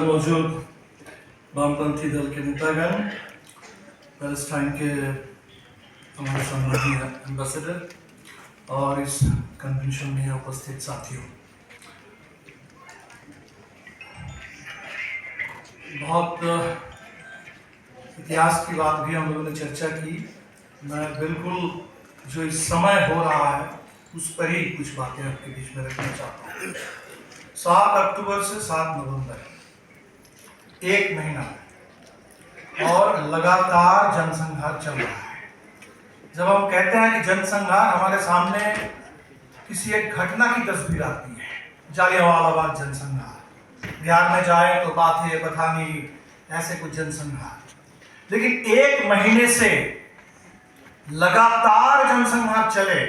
मौजूद वामपंथी दल के नेतागण, पैलेस्टाइन के हमारे सम्मानीय एम्बेसडर और इस कन्वेंशन में उपस्थित साथियों, बहुत इतिहास की बात भी हम लोगों ने चर्चा की। मैं बिल्कुल जो इस समय हो रहा है उस पर ही कुछ बातें आपके बीच में रखना चाहता हूँ। 7 अक्टूबर से 7 नवंबर, 1 महीना और लगातार जनसंहार चल रहा है। जब हम कहते हैं कि जनसंहार, हमारे सामने किसी एक घटना की तस्वीर आती है, जालियांवाला बाग जनसंहार। बिहार में जाए तो बात है बथानी, ऐसे कुछ जनसंहार। लेकिन 1 महीने से लगातार जनसंहार चले,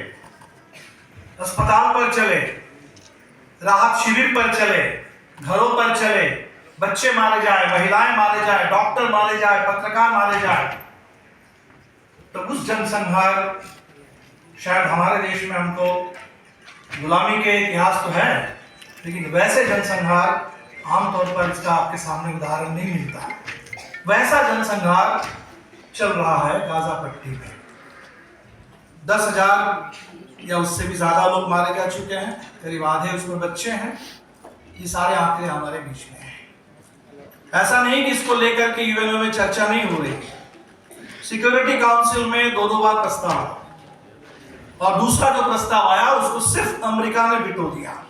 अस्पताल पर चले, राहत शिविर पर चले, घरों पर चले, बच्चे मारे जाए, महिलाएं मारे जाए, डॉक्टर मारे जाए, पत्रकार मारे जाए, तो उस जनसंहार, शायद हमारे देश में हमको गुलामी के इतिहास तो है, लेकिन वैसे जनसंहार आमतौर पर इसका आपके सामने उदाहरण नहीं मिलता। वैसा जनसंहार चल रहा है गाजा पट्टी में। 10,000 या उससे भी ज्यादा लोग मारे जा चुके हैं, करीब आधे उसमें बच्चे हैं। ये सारे आंकड़े हमारे बीच में हैं। ऐसा नहीं कि इसको लेकर के यूएनओ में चर्चा नहीं हो रही। सिक्योरिटी काउंसिल में 2 बार प्रस्ताव आया, और दूसरा जो प्रस्ताव आया उसको सिर्फ अमेरिका ने विटो दिया।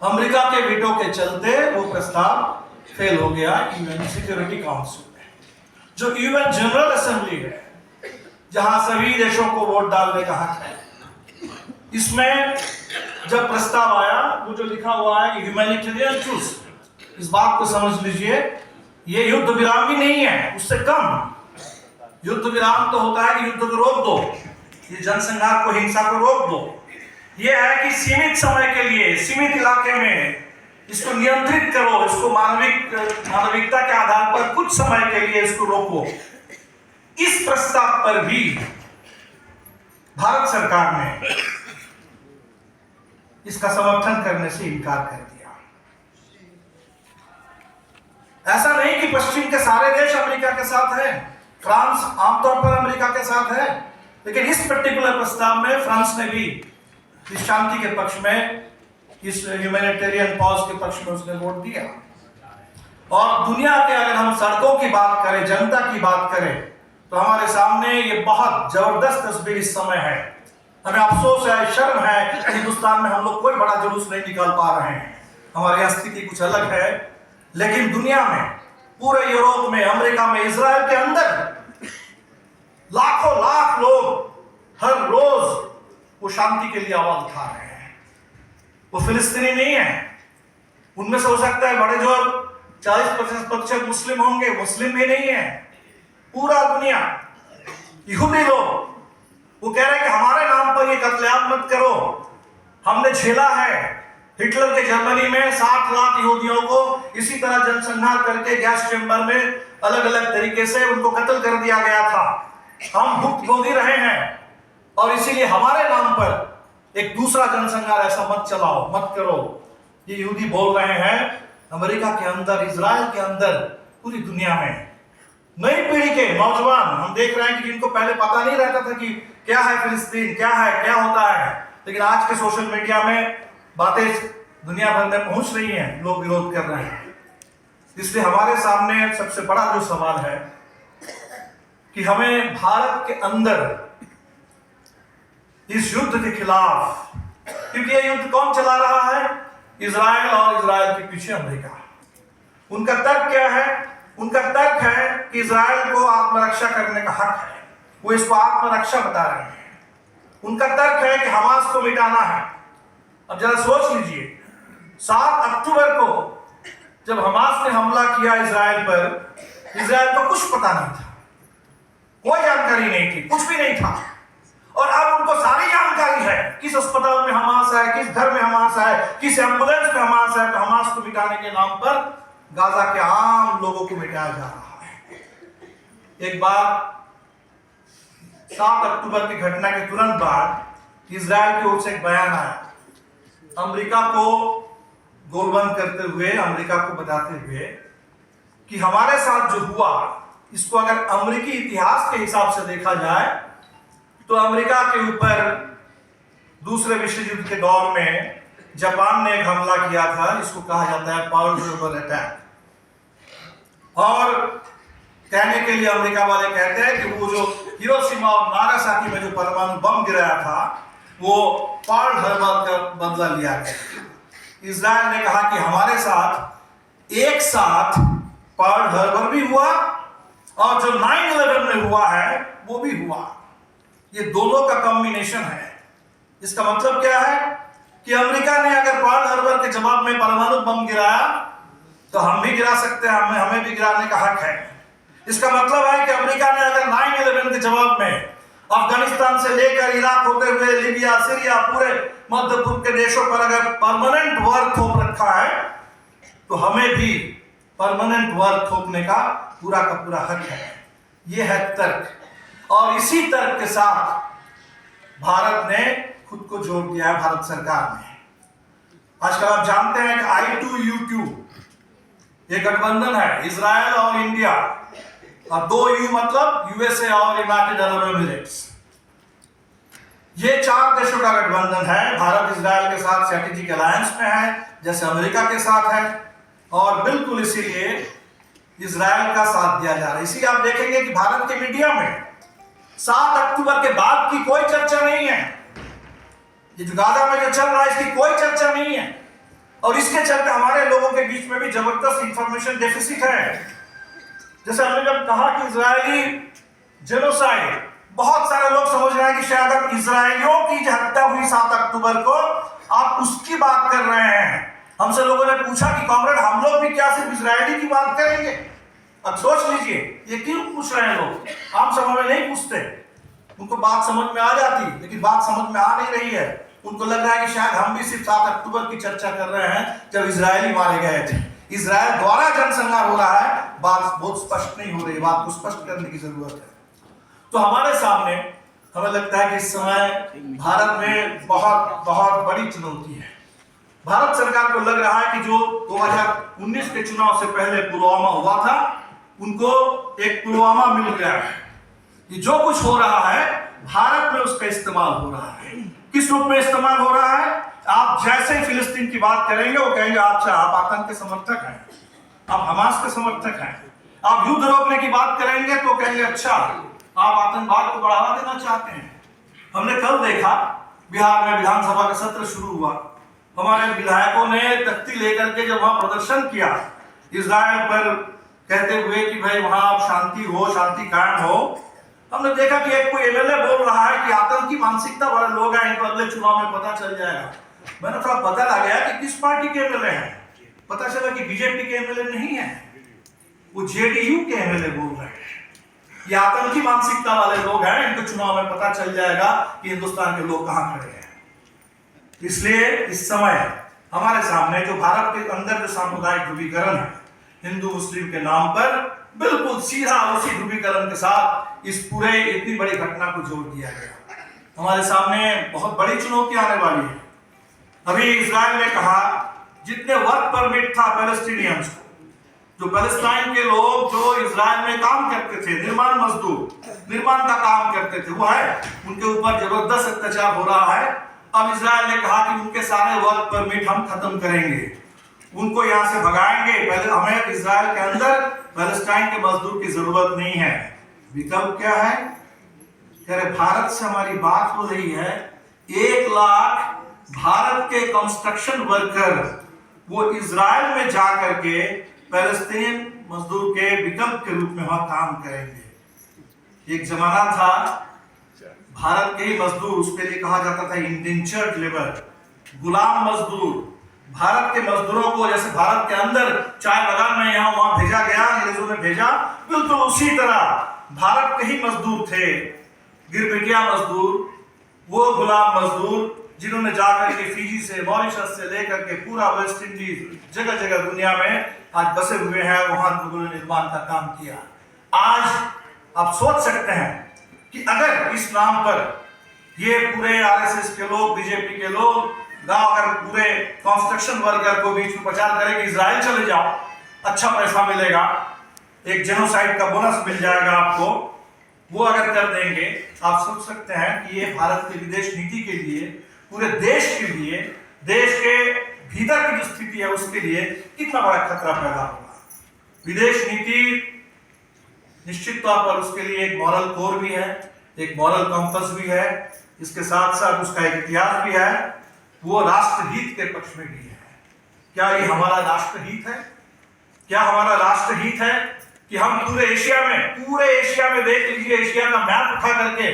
अमेरिका के विटो के चलते वो प्रस्ताव फेल हो गया यूएन सिक्योरिटी काउंसिल में। जो यूएन जनरल असेंबली है, जहां सभी देशों को वोट डालने का हक है, इसमें जब प्रस्ताव आया, वो जो लिखा हुआ है कि ह्यूमैनिटेरियन ट्रूस, इस बात को समझ लीजिए, ये युद्ध विराम भी नहीं है, उससे कम। युद्ध विराम तो होता है कि युद्ध को रोक दो, ये जनसंहार को, हिंसा को रोक दो। ये है कि सीमित समय के लिए, सीमित इलाके में इसको नियंत्रित करो, इसको मानविकता के आधार पर कुछ समय के लिए इसको रोको। इस प्रस्ताव पर भी भारत सरकार ने इसका समर्थन करने से इनकार कर दिया। ऐसा नहीं कि पश्चिम के सारे देश अमेरिका के साथ हैं, फ्रांस आमतौर पर अमेरिका के साथ है, लेकिन इस पर्टिकुलर प्रस्ताव में फ्रांस ने भी इस शांति के पक्ष में, इस ह्यूमैनिटेरियन पॉज के पक्ष में उसने वोट दिया। और दुनिया के अगर हम सड़कों की बात करें, जनता की बात करें, तो हमारे सामने ये बहुत जबरदस्त तस्वीर इस समय है। हमें अफसोस है, शर्म है कि हिंदुस्तान में हम लोग कोई बड़ा जुलूस नहीं निकाल पा रहे हैं। हमारी स्थिति कुछ अलग है, लेकिन दुनिया में, पूरे यूरोप में, अमेरिका में, इजराइल के अंदर लाखों लाख लोग हर रोज वो शांति के लिए आवाज उठा रहे हैं। वो फिलिस्तीनी नहीं है, उनमें से हो सकता है बड़े जो 40-50% मुस्लिम होंगे, मुस्लिम भी नहीं है। पूरा दुनिया, यहूदी लोग, वो कह रहे हैं कि हमारे नाम पर ये कत्लेआम मत करो। हमने झेला है, हिटलर के जर्मनी में 60 लाख यहूदियों को इसी तरह जनसंहार करके गैस चेंबर में अलग अलग तरीके से उनको कत्ल कर दिया गया था। हम भुक्तभोगी रहे हैं, और इसीलिए हमारे नाम पर एक दूसरा जनसंहार ऐसा मत चलाओ, मत करो। ये यहूदी बोल रहे हैं अमेरिका के अंदर, इजराइल के अंदर, पूरी दुनिया में। नई पीढ़ी के नौजवान हम देख रहे हैं कि जिनको पहले पता नहीं रहता था कि क्या है फिलिस्तीन, क्या है, क्या होता है, लेकिन आज के सोशल मीडिया में बातें दुनिया भर में पहुंच रही हैं, लोग विरोध कर रहे हैं। इसलिए हमारे सामने सबसे बड़ा जो सवाल है कि हमें भारत के अंदर इस युद्ध के खिलाफ, क्योंकि ये युद्ध कौन चला रहा है? इजराइल, और इजराइल के पीछे अमेरिका। उनका तर्क क्या है? उनका तर्क है कि इजराइल को आत्मरक्षा करने का हक है, वो इसको आत्मरक्षा बता रहे हैं। उनका तर्क है कि हमास को मिटाना है। अब जरा सोच लीजिए, 7 अक्टूबर को जब हमास ने हमला किया इजराइल पर, इजराइल को कुछ पता नहीं था, कोई जानकारी नहीं थी, कुछ भी नहीं था। और अब उनको सारी जानकारी है, किस अस्पताल में हमास है, किस घर में हमास है, किस एम्बुलेंस में हमास है। तो हमास को मिटाने के नाम पर गाजा के आम लोगों को मिटाया जा रहा है। एक बार 7 अक्टूबर की घटना के तुरंत बाद इजराइल की ओर से एक बयान आया, अमेरिका को गोलबंद करते हुए, अमेरिका को बताते हुए कि हमारे साथ जो हुआ, इसको अगर अमेरिकी इतिहास के हिसाब से देखा जाए तो अमेरिका के ऊपर दूसरे विश्व युद्ध के दौर में जापान ने एक हमला किया था, इसको कहा जाता है पर्ल हार्बर अटैक। और कहने के लिए अमेरिका वाले कहते हैं कि वो जो हिरोशिमा और नागासाकी में जो परमाणु बम गिराया था, वो पर्ल हार्बर का बदला लिया गया। इजराइल ने कहा कि हमारे साथ एक साथ पर्ल हार्बर भी हुआ और जो 9/11 में हुआ है वो भी हुआ। ये दोनों का कॉम्बिनेशन है। इसका मतलब क्या है कि अमेरिका ने अगर पर्ल हार्बर के जवाब में परमाणु बम गिराया तो हम भी गिरा सकते हैं, हमें भी गिराने का हक है। इसका मतलब है कि अमेरिका ने अगर 9/11 के जवाब में अफगानिस्तान से लेकर इराक होते हुए लीबिया, सीरिया, पूरे मध्य पूर्व के देशों पर अगर परमानेंट वार थोप रखा है तो हमें भी परमानेंट वार थोपने का पूरा हक है। यह है तर्क। और इसी तर्क के साथ भारत ने खुद को जोड़ दिया है, भारत सरकार ने। आजकल आप जानते हैं कि I2U2 ये गठबंधन है, इजराइल और इंडिया, और 2U मतलब यूएसए और यूनाइटेड अरब एमिरेट्स। ये 4 देशों का गठबंधन है। भारत इजराइल के साथ स्ट्रेटेजिक अलायंस में है, जैसे अमेरिका के साथ है, और बिल्कुल इसीलिए इजराइल का साथ दिया जा रहा है। इसीलिए आप देखेंगे कि भारत के मीडिया में 7 अक्टूबर के बाद की कोई चर्चा नहीं है। ये जो गाजा में जो चल रहा है इसकी कोई चर्चा नहीं है, और इसके चलते हमारे लोगों के बीच में भी जबरदस्त इंफॉर्मेशन डेफिसिट है। जैसे हमने जब कहा कि इजरायली जेनोसाइड, बहुत सारे लोग समझ रहे हैं कि शायद अब इजरायलियों की जो हत्या हुई 7 अक्टूबर को, आप उसकी बात कर रहे हैं। हमसे लोगों ने पूछा कि कॉमरेड, हम लोग भी क्या सिर्फ इजरायली की बात करेंगे? अब सोच लीजिए, ये क्यों पूछ रहे हैं लोग? आम सभा में नहीं पूछते, उनको बात समझ में आ जाती, लेकिन बात समझ में आ नहीं रही है। उनको लग रहा है कि शायद हम भी सिर्फ 7 अक्टूबर की चर्चा कर रहे हैं जब इजरायली मारे गए थे, इजराइल द्वारा जनसंहार हो रहा है। बात बहुत स्पष्ट नहीं हो रही, बात को स्पष्ट करने की जरूरत है। तो हमारे सामने हमें लगता है कि इस समय भारत में बहुत बड़ी चुनौती है। भारत सरकार को लग रहा है कि जो 2019 के चुनाव से पहले पुलवामा हुआ था, उनको एक पुलवामा मिल गया है। ये जो कुछ हो रहा है भारत में उसका इस्तेमाल हो रहा है। किस रूप में इस्तेमाल हो रहा है? आप जैसे ही फिलिस्तीन की बात करेंगे वो कहेंगे अच्छा आप आतंक के समर्थक हैं, आप हमास के समर्थक हैं। आप युद्ध रोकने की बात करेंगे तो कहेंगे अच्छा आप आतंकवाद को बढ़ावा देना चाहते हैं। हमने कल देखा बिहार में विधानसभा का सत्र शुरू हुआ, हमारे विधायकों ने तख्ती लेकर के जब वहां प्रदर्शन किया इजराइल पर, कहते हुए कि भाई वहां आप शांति हो, शांति कायम हो। हमने देखा कि एक कोई एमएलए बोल रहा है कि आतंकी मानसिकता वाले लोग हैं, इनको अगले चुनाव में पता चल जाएगा। मैंने थोड़ा पता लगा कि किस पार्टी के एमएलए हैं। पता चला कि बीजेपी के एमएलए नहीं है, वो जेडीयू के एमएलए बोल रहे हैं। ये आतंकी मानसिकता वाले लोग हैं, इनको चुनाव में पता चल जाएगा कि हिंदुस्तान के लोग कहां खड़े हैं। इसलिए इस समय हमारे सामने जो भारत के अंदर जो सामुदायिक ध्रुवीकरण है हिंदू मुस्लिम के नाम पर, बिल्कुल सीधा उसी ध्रुवीकरण के साथ इस पूरे इतनी बड़ी घटना को जोड़ दिया गया। हमारे सामने बहुत बड़ी चुनौती आने वाली है। अभी इजराइल ने कहा जितने वर्क परमिट था पैलेस्टीनियंस को, जो पैलेस्टाइन के लोग जो इजराइल में काम करते थे, निर्माण मजदूर, निर्माण का काम करते थे, वो है उनके ऊपर जबरदस्त अत्याचार हो रहा है। अब इजराइल ने कहा कि उनके सारे वर्क परमिट हम खत्म करेंगे, उनको यहाँ से भगाएंगे। पहले हमें इजराइल के अंदर पैलेस्टाइन के मजदूर की जरूरत नहीं है। विकल्प क्या है? कह रहे भारत से हमारी बात हो रही है, 1 लाख भारत के कंस्ट्रक्शन वर्कर वो इजराइल में जाकर के पैलेस्टीन मजदूर के विकल्प के रूप में वहां काम करेंगे। एक जमाना था भारत के ही मजदूर, उसके लिए कहा जाता था इंडेंचर्ड लेबर, गुलाम मजदूर। भारत के मजदूरों को जैसे भारत के अंदर चाय बागान में यहाँ वहां भेजा गया, अंग्रेजों ने भेजा, बिल्कुल उसी तरह भारत के ही मजदूर थे, गिरमिटिया मजदूर, वो गुलाम मजदूर जिन्होंने जाकर के फिजी से, मॉरिशस से लेकर के पूरा वेस्ट इंडीज, जगह जगह दुनिया में आज बसे हुए हैं, वहां लोगों ने निर्माण का काम किया। आज आप सोच सकते हैं कि अगर इस नाम पर ये पूरे आरएसएस के लोग, बीजेपी के लोग गांव अगर पूरे कंस्ट्रक्शन वर्कर को बीच में प्रचार करे कि इजराइल चले जाओ, अच्छा पैसा मिलेगा, एक जेनोसाइड का बोनस मिल जाएगा आपको, वो अगर कर देंगे, आप सोच सकते हैं कि ये भारत की विदेश नीति के लिए, पूरे देश के लिए, देश के भीतर की जो स्थिति है उसके लिए कितना बड़ा खतरा पैदा होगा। विदेश नीति निश्चित तौर पर उसके लिए एक मॉरल कोर भी है, एक मॉरल कंपस भी है, इसके साथ साथ उसका एक इतिहास भी है, वो राष्ट्रहित के पक्ष में भी है। क्या ये हमारा राष्ट्रहित है? क्या हमारा राष्ट्रहित है कि हम पूरे एशिया में देख लीजिए, एशिया का मैप उठा करके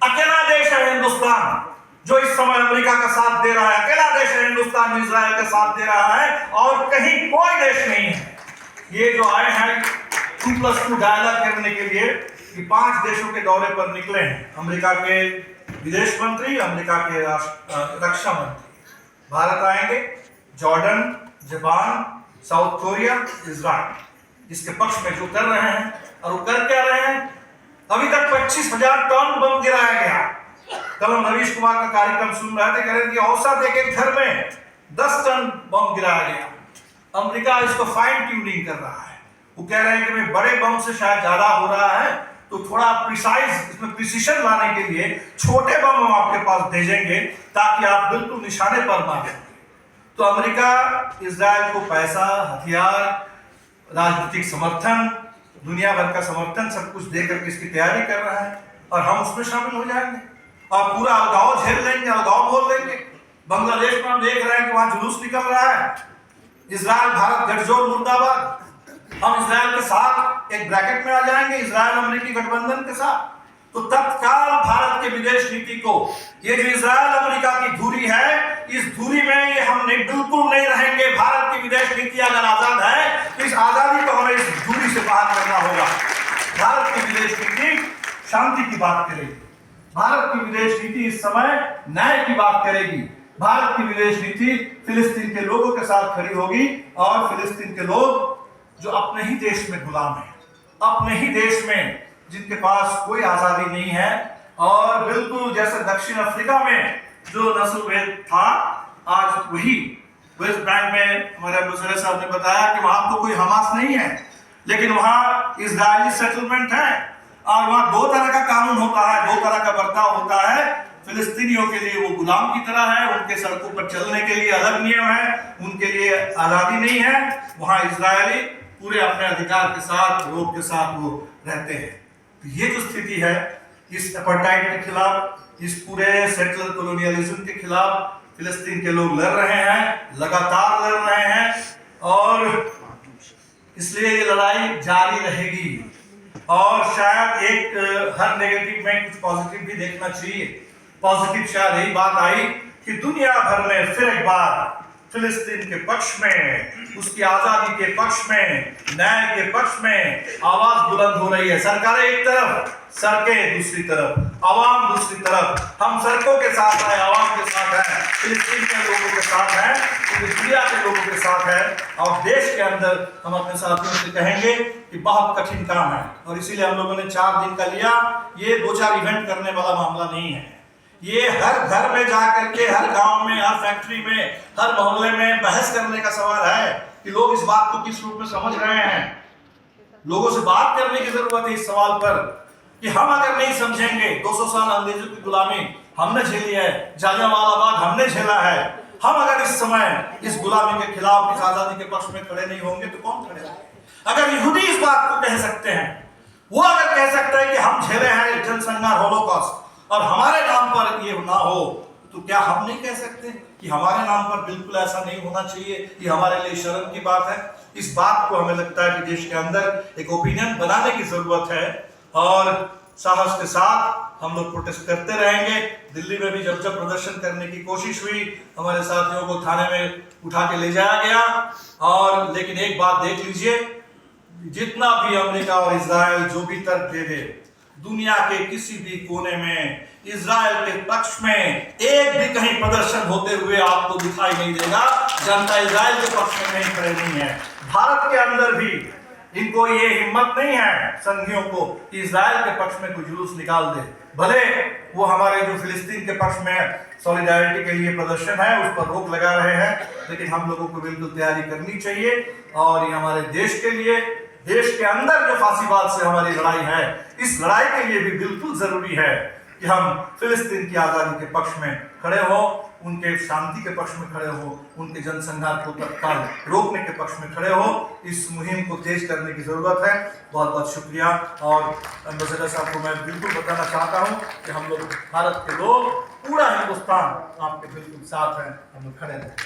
अकेला देश है हिंदुस्तान जो इस समय अमेरिका का साथ दे रहा है, अकेला देश है हिंदुस्तान इजराइल का साथ दे रहा है, और कहीं कोई देश नहीं है। ये जो आए हैं 2+2 डायलॉग करने के लिए, कि 5 देशों के दौरे पर निकले हैं, अमेरिका के विदेश मंत्री, अमेरिका के रक्षा मंत्री भारत आएंगे, Jordan, Japan, south Korea, Israel इसके पक्ष में जो कर रहे हैं, और वो कर क्या रहे हैं? अभी तक 25,000 टन बम गिराया गया। कल हम रवीश कुमार का कार्यक्रम सुन रहे थे, कह रहे थे औसत एक घर में 10 टन बम गिराया गया। अमेरिका इसको फाइन ट्यूनिंग कर रहा है, वो कह रहे हैं कि भाई बड़े बम से शायद ज्यादा हो रहा है, तो थोड़ा प्रिसाइज, इसमें प्रिसिशन लाने के लिए छोटे बम हम आपके पास भेजेंगे ताकि आप बिल्कुल निशाने पर मारें। तो अमेरिका इजराइल को पैसा, हथियार, राजनीतिक समर्थन, दुनिया भर का समर्थन सब कुछ देकर के इसकी तैयारी कर रहा है, और हम उसमें शामिल हो जाएंगे और पूरा अलगाव झेल लेंगे, अलगाव बोल लेंगे। बांग्लादेश में हम देख रहे हैं कि वहां जुलूस निकल रहा है, इजराइल भारत गठजोड़ मुर्दाबाद। हम इजराइल के साथ एक ब्रैकेट में आ जाएंगे, इजराइल अमेरिकी गठबंधन के साथ। तो तत्काल भारत के विदेश नीति को, ये जो इजराइल अमेरिका की दूरी है, इस दूरी में ये हम बिल्कुल नहीं रहेंगे। भारत की विदेश नीति अगर आजाद है तो इस आजादी को हमें इस दूरी से बाहर करना होगा। भारत की विदेश नीति शांति की बात करेगी, भारत की विदेश नीति इस समय न्याय की बात करेगी, भारत की विदेश नीति फिलिस्तीन के लोगों के साथ खड़ी होगी, और फिलिस्तीन के लोग जो अपने ही देश में गुलाम है, अपने ही देश में जिनके पास कोई आजादी नहीं है, और बिल्कुल जैसे दक्षिण अफ्रीका में जो नस्लभेद था, आज वही वेस्ट बैंक में हमारे बुजुर्ग साहब ने बताया कि वहां तो कोई हमास नहीं है, लेकिन वहां इजरायली सेटलमेंट है, और वहां 2 तरह का कानून होता है, 2 तरह का बर्ताव होता है। फिलिस्तीनियों के लिए वो गुलाम की तरह है, उनके सड़कों पर चलने के लिए अलग नियम है, उनके लिए आजादी नहीं है। वहां इजरायली पूरे अपने अधिकार के साथ, लोग के साथ वो रहते हैं। तो ये जो स्थिति है, इस अपार्टाइड के खिलाफ, इस पूरे सेटलर कॉलोनियलिज्म के खिलाफ फिलिस्तीन के लोग लड़ रहे हैं, लगातार लड़ रहे हैं, और इसलिए ये लड़ाई जारी रहेगी। और शायद एक हर नेगेटिव में कुछ पॉजिटिव भी देखना चाहिए। पॉजिटिव शायद यही बात आई कि दुनिया भर में फिर एक बार फिलिस्तीन के पक्ष में, उसकी आजादी के पक्ष में, न्याय के पक्ष में आवाज बुलंद हो रही है। सरकारें एक तरफ, सड़कें दूसरी तरफ, आवाम दूसरी तरफ। हम सड़कों के साथ हैं, आवाम के साथ हैं, फिलिस्तीन के लोगों के साथ हैं, पूरी दुनिया के लोगों के साथ हैं, और देश के अंदर हम अपने साथियों से कहेंगे कि बहुत कठिन काम है। और इसीलिए हम लोगों ने 4 दिन का लिया। ये 2-4 इवेंट करने वाला मामला नहीं है, ये हर घर में जाकर के, हर गांव में, हर फैक्ट्री में, हर मोहल्ले में बहस करने का सवाल है कि लोग इस बात को किस रूप में समझ रहे हैं। लोगों से बात करने की जरूरत है इस सवाल पर कि हम अगर नहीं समझेंगे, 200 साल अंग्रेजों की गुलामी हमने झेली है, जालियांवाला बाग हमने झेला है, हम अगर इस समय इस गुलामी के खिलाफ, इस आजादी के पक्ष में खड़े नहीं होंगे तो कौन खड़े होंगे? अगर यहूदी इस बात को कह सकते हैं, वो अगर कह सकते हैं कि हम झेले हैं जनसंहार, होलोकॉस्ट, और हमारे नाम पर ये ना हो, तो क्या हम नहीं कह सकते कि हमारे नाम पर बिल्कुल ऐसा नहीं होना चाहिए? ये हमारे लिए शर्म की बात है। इस बात को हमें लगता है कि देश के अंदर एक ओपिनियन बनाने की जरूरत है, और साहस के साथ हम लोग प्रोटेस्ट करते रहेंगे। दिल्ली में भी जब जब प्रदर्शन करने की कोशिश हुई, हमारे साथियों को थाने में उठा के ले जाया गया। और लेकिन एक बात देख लीजिए, जितना भी अमेरिका और इजराइल जो भी तर्क दे दे, दुनिया के किसी भी कोने में इजराइल के पक्ष में एक भी कहीं प्रदर्शन होते हुए आपको दिखाई नहीं देगा। जनता इजराइल के पक्ष में कहीं खड़े नहीं है। भारत के अंदर भी इनको ये हिम्मत नहीं है संघियों को कि इजराइल के पक्ष में कोई जुलूस निकाल दे। भले वो हमारे जो फिलिस्तीन के पक्ष में सॉलिडारिटी के लिए प्रदर्शन है उस पर रोक लगा रहे हैं, लेकिन हम लोगों को बिल्कुल तैयारी करनी चाहिए। और ये हमारे देश के लिए, देश के अंदर जो फांसीवाद से हमारी लड़ाई है, इस लड़ाई के लिए भी बिल्कुल जरूरी है कि हम फिलिस्तीन की आज़ादी के पक्ष में खड़े हो, उनके शांति के पक्ष में खड़े हो, उनके जनसंहार को तत्काल रोकने के पक्ष में खड़े हो। इस मुहिम को तेज करने की जरूरत है। बहुत बहुत शुक्रिया। और एम्बेसडर साहब को मैं बिल्कुल बताना चाहता हूँ कि हम लोग भारत के लोग, पूरा हिंदुस्तान आपके बिल्कुल साथ हैं, हम लोग खड़े हैं।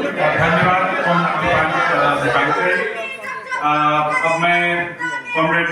धन्यवाद दीपांकर। अब मैं कॉमरेड